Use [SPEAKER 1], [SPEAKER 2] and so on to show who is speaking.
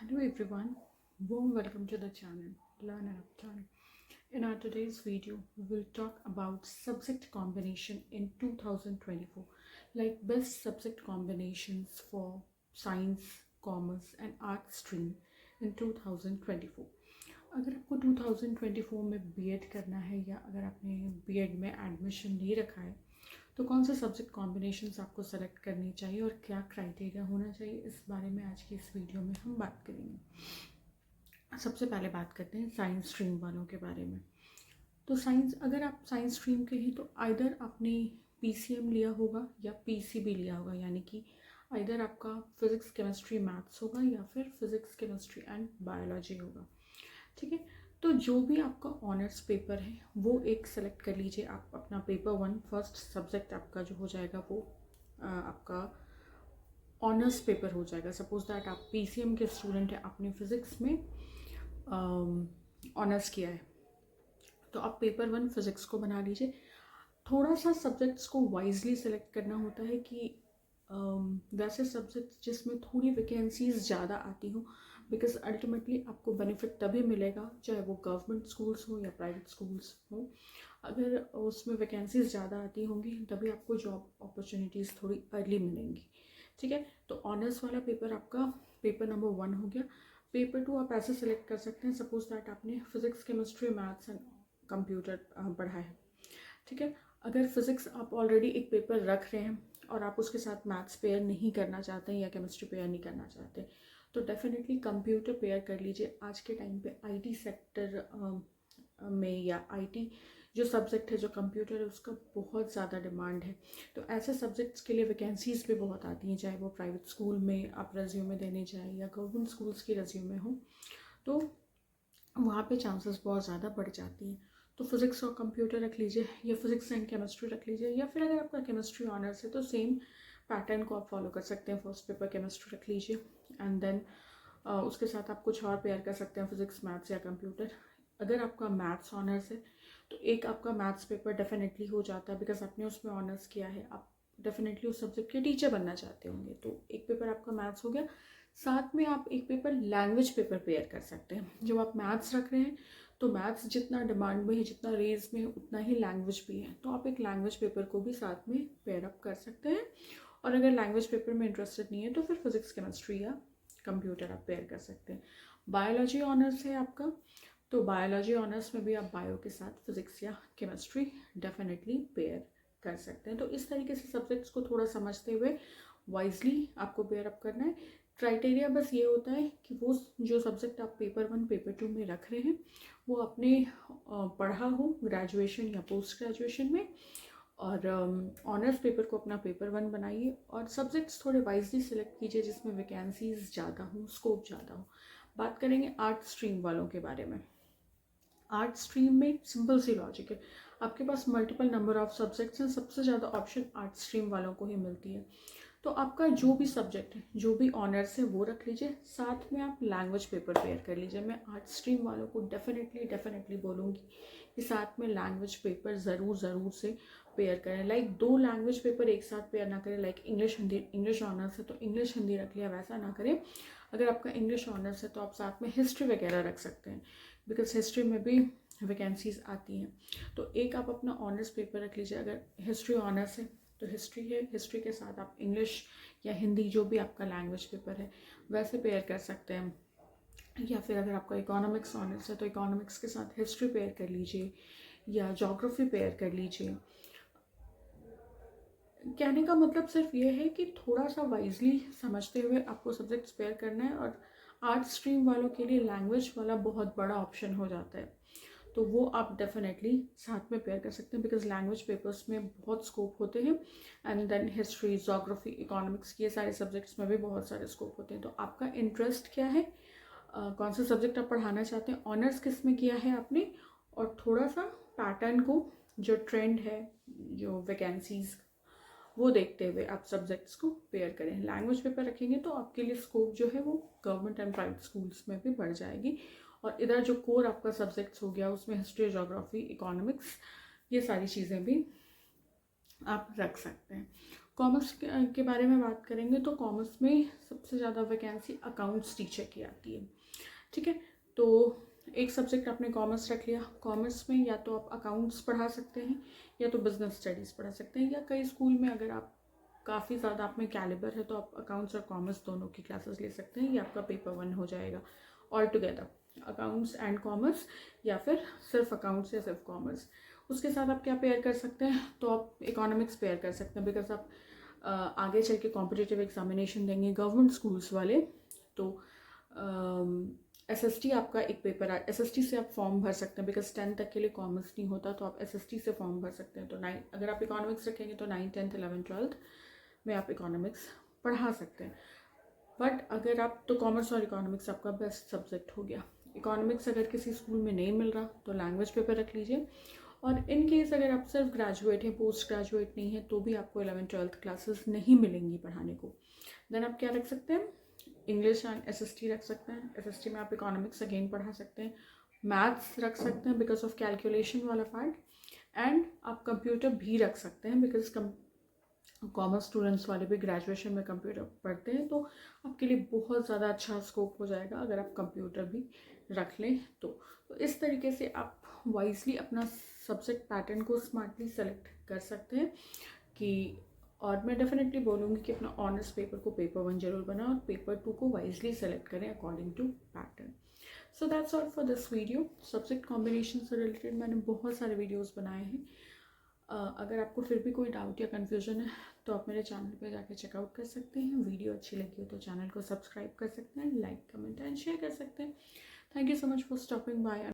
[SPEAKER 1] Hello everyone, warm welcome to the channel Learn and Upturn. In our today's video, we will talk about subject combination in 2024, like best subject combinations for science, commerce and art stream in 2024. अगर आपको 2024 में BEd करना है या अगर आपने BEd में admission ले रखा है तो कौन से सब्जेक्ट कॉम्बिनेशंस आपको सेलेक्ट करनी चाहिए और क्या क्राइटेरिया होना चाहिए, इस बारे में आज की इस वीडियो में हम बात करेंगे। सबसे पहले बात करते हैं साइंस स्ट्रीम वालों के बारे में। तो साइंस, अगर आप साइंस स्ट्रीम के हैं तो आइदर आपने पीसीएम लिया होगा या पीसीबी लिया होगा, यानी कि आइदर आपका फिजिक्स केमिस्ट्री मैथ्स होगा या फिर फिजिक्स केमिस्ट्री एंड बायोलॉजी होगा। ठीक है, तो जो भी आपका ऑनर्स पेपर है वो एक सेलेक्ट कर लीजिए। आप अपना पेपर 1 फर्स्ट सब्जेक्ट आपका जो हो जाएगा वो आपका ऑनर्स पेपर हो जाएगा। सपोज दैट आप पीसीएम के स्टूडेंट हैं, आपने फिज़िक्स में ऑनर्स किया है तो आप पेपर 1 फिज़िक्स को बना लीजिए। थोड़ा सा सब्जेक्ट्स को वाइजली सेलेक्ट करना होता है कि वैसे सब्जेक्ट्स जिसमें थोड़ी वैकेंसीज ज़्यादा आती हों, बिकॉज अल्टीमेटली आपको बेनिफिट तभी मिलेगा चाहे वो गवर्नमेंट स्कूल्स हो या प्राइवेट स्कूल्स हो। अगर उसमें वैकेंसीज ज़्यादा आती होंगी तभी आपको जॉब अपॉर्चुनिटीज़ थोड़ी अर्ली मिलेंगी। ठीक है, तो ऑनर्स वाला पेपर आपका पेपर नंबर 1 हो गया। पेपर 2 आप ऐसे सेलेक्ट कर सकते हैं, सपोज दैट आपने physics chemistry maths and computer पढ़ा है। ठीक है, अगर फिजिक्स आप ऑलरेडी एक पेपर रख रहे हैं और आप उसके साथ मैथ्स पेयर नहीं करना चाहते हैं या केमिस्ट्री पेयर नहीं करना चाहते तो डेफिनेटली कंप्यूटर पेयर कर लीजिए। आज के टाइम पे आईटी सेक्टर में या आईटी जो सब्जेक्ट है, जो कंप्यूटर है, उसका बहुत ज़्यादा डिमांड है। तो ऐसे सब्जेक्ट्स के लिए वैकेंसीज भी बहुत आती हैं, चाहे वो प्राइवेट स्कूल में आप रेज्यूमे देने जाएँ या गवर्नमेंट स्कूल्स की रेज्यूमे हो, तो वहाँ पे चांसेस बहुत ज़्यादा बढ़ जाती हैं। तो फिज़िक्स और कंप्यूटर रख लीजिए या फिज़िक्स एंड केमिस्ट्री रख लीजिए, या फिर अगर आपका केमिस्ट्री ऑनर्स है तो सेम पैटर्न को आप फॉलो कर सकते हैं। फर्स्ट पेपर केमिस्ट्री रख लीजिए एंड देन उसके साथ आप कुछ और पेयर कर सकते हैं, फिज़िक्स मैथ्स या कंप्यूटर। अगर आपका मैथ्स ऑनर्स है तो एक आपका मैथ्स पेपर डेफिनेटली हो जाता है, बिकॉज आपने उसमें ऑनर्स किया है, आप डेफिनेटली उस सब्जेक्ट के टीचर बनना चाहते होंगे। तो एक पेपर आपका मैथ्स हो गया, साथ में आप एक पेपर लैंग्वेज पेपर पेयर कर सकते हैं। जब आप मैथ्स रख रहे हैं तो मैथ्स जितना डिमांड में है, जितना रेज में है, उतना ही लैंग्वेज भी है, तो आप एक लैंग्वेज पेपर को भी साथ में पेयर अप कर सकते हैं। और अगर लैंग्वेज पेपर में इंटरेस्टेड नहीं है तो फिर फिजिक्स केमिस्ट्री या कंप्यूटर आप पेयर कर सकते हैं। बायोलॉजी ऑनर्स है आपका तो बायोलॉजी ऑनर्स में भी आप बायो के साथ फिजिक्स या केमिस्ट्री डेफिनेटली पेयर कर सकते हैं। तो इस तरीके से सब्जेक्ट्स को थोड़ा समझते हुए वाइजली आपको पेयर अप करना है। क्राइटेरिया बस ये होता है कि वो जो सब्जेक्ट आप पेपर 1 पेपर 2 में रख रहे हैं वो आपने पढ़ा हो ग्रेजुएशन या पोस्ट ग्रेजुएशन में, और ऑनर्स पेपर को अपना पेपर 1 बनाइए और सब्जेक्ट्स थोड़े वाइजली सिलेक्ट कीजिए जिसमें वैकेंसीज ज़्यादा हो, स्कोप ज़्यादा हो। बात करेंगे आर्ट स्ट्रीम वालों के बारे में। आर्ट स्ट्रीम में सिंपल सी लॉजिक है, आपके पास मल्टीपल नंबर ऑफ सब्जेक्ट्स हैं, सबसे ज़्यादा ऑप्शन आर्ट स्ट्रीम वालों को ही मिलती है। तो आपका जो भी सब्जेक्ट है, जो भी ऑनर्स है वो रख लीजिए, साथ में आप लैंग्वेज पेपर पेयर कर लीजिए। मैं आर्ट स्ट्रीम वालों को डेफिनेटली बोलूँगी कि साथ में लैंग्वेज पेपर ज़रूर से पेयर करें। लाइक 2 लैंग्वेज पेपर एक साथ पेयर ना करें, like English Hindi. English honours है तो इंग्लिश हिंदी रख लिया, वैसा ना करें। अगर आपका इंग्लिश ऑनर्स है तो आप साथ में हिस्ट्री वगैरह रख सकते हैं, बिकॉज हिस्ट्री में भी वैकेंसीज आती हैं। तो एक आप अपना ऑनर्स पेपर रख लीजिए। अगर हिस्ट्री ऑनर्स है तो हिस्ट्री है, हिस्ट्री के साथ आप इंग्लिश या हिंदी जो भी आपका लैंग्वेज पेपर है वैसे पेयर कर सकते हैं। या फिर अगर आपका इकोनॉमिक्स ऑनर्स है तो इकोनॉमिक्स के साथ हिस्ट्री पेयर कर लीजिए या ज्योग्राफी पेयर कर लीजिए। कहने का मतलब सिर्फ ये है कि थोड़ा सा वाइजली समझते हुए आपको सब्जेक्ट्स पेयर करना है। और आर्ट स्ट्रीम वालों के लिए लैंग्वेज वाला बहुत बड़ा ऑप्शन हो जाता है, तो वो आप डेफिनेटली साथ में पेयर कर सकते हैं, बिकॉज लैंग्वेज पेपर्स में बहुत स्कोप होते हैं। And then history, geography, economics, ये सारे सब्जेक्ट्स में भी बहुत सारे स्कोप होते हैं। तो आपका इंटरेस्ट क्या है, कौन सा सब्जेक्ट आप पढ़ाना चाहते हैं, ऑनर्स किस में किया है आपने, और थोड़ा सा पैटर्न को, जो ट्रेंड है, जो वैकेंसीज, वो देखते हुए आप सब्जेक्ट्स को पेयर करें। लैंग्वेज पेपर रखेंगे तो आपके लिए स्कोप जो है वो गवर्नमेंट एंड प्राइवेट स्कूल्स में भी बढ़ जाएगी। और इधर जो कोर आपका सब्जेक्ट्स हो गया उसमें हिस्ट्री, ज्योग्राफी, इकोनॉमिक्स, ये सारी चीज़ें भी आप रख सकते हैं। कॉमर्स के बारे में बात करेंगे तो कॉमर्स में सबसे ज़्यादा वैकेंसी अकाउंट्स टीचर की आती है, ठीक है। तो एक सब्जेक्ट आपने कॉमर्स रख लिया, कॉमर्स में या तो आप अकाउंट्स पढ़ा सकते हैं या तो बिजनेस स्टडीज़ पढ़ा सकते हैं, या कई स्कूल में अगर आप काफ़ी ज़्यादा आप में कैलिबर है तो आप अकाउंट्स और कॉमर्स दोनों की क्लासेस ले सकते हैं। ये आपका पेपर 1 हो जाएगा all together, accounts and commerce, या फिर सिर्फ अकाउंट्स या सिर्फ कॉमर्स। उसके साथ आप क्या पेयर कर सकते हैं, तो आप इकोनॉमिक्स पेयर कर सकते हैं, बिकॉज आप आगे चल के कॉम्पिटिटिव एग्जामिनेशन देंगे गवर्नमेंट स्कूल्स वाले, तो SST आपका एक पेपर है, SST से आप फॉर्म भर सकते हैं, बिकॉज 10th तक के लिए कॉमर्स नहीं होता, तो आप SST से फॉर्म भर सकते हैं। तो 9 अगर आप इकोनॉमिक्स रखेंगे तो 9, 10th, 11, 12th में आप इकोनॉमिक्स पढ़ा सकते हैं। बट अगर आप तो कॉमर्स और इकोनॉमिक्स आपका बेस्ट सब्जेक्ट हो गया। इकोनॉमिक्स अगर किसी स्कूल में नहीं मिल रहा तो लैंग्वेज पेपर रख लीजिए, और इन केस अगर आप सिर्फ ग्रेजुएट हैं, पोस्ट ग्रेजुएट नहीं है, तो भी आपको 11th, 12th क्लासेस नहीं मिलेंगी पढ़ाने को। देन आप क्या रख सकते हैं, इंग्लिश एंड SST रख सकते हैं। SST में आप इकोनॉमिक्स अगेन पढ़ा सकते हैं, मैथ्स रख सकते हैं बिकॉज ऑफ कैलकुलेशन वाला पार्ट, एंड आप कंप्यूटर भी रख सकते हैं बिकॉज कॉमर्स स्टूडेंट्स वाले भी ग्रेजुएशन में कंप्यूटर पढ़ते हैं, तो आपके लिए बहुत ज़्यादा अच्छा स्कोप हो जाएगा अगर आप कंप्यूटर भी रख लें तो इस तरीके से आप वाइजली अपना सब्जेक्ट पैटर्न को स्मार्टली सेलेक्ट कर सकते हैं कि, और मैं डेफिनेटली बोलूँगी कि अपना ऑनर्स पेपर को पेपर 1 जरूर बनाएं और पेपर 2 को वाइजली सेलेक्ट करें according to pattern. So that's all for this video. Subject combination से रिलेटेड मैंने बहुत सारे वीडियोज़ बनाए हैं। अगर आपको फिर भी कोई डाउट या कन्फ्यूजन है तो आप मेरे चैनल पे जाके चेकआउट कर सकते हैं। वीडियो अच्छी लगी हो तो चैनल को सब्सक्राइब कर सकते हैं, लाइक, कमेंट एंड शेयर कर सकते हैं। Thank you so much for stopping by.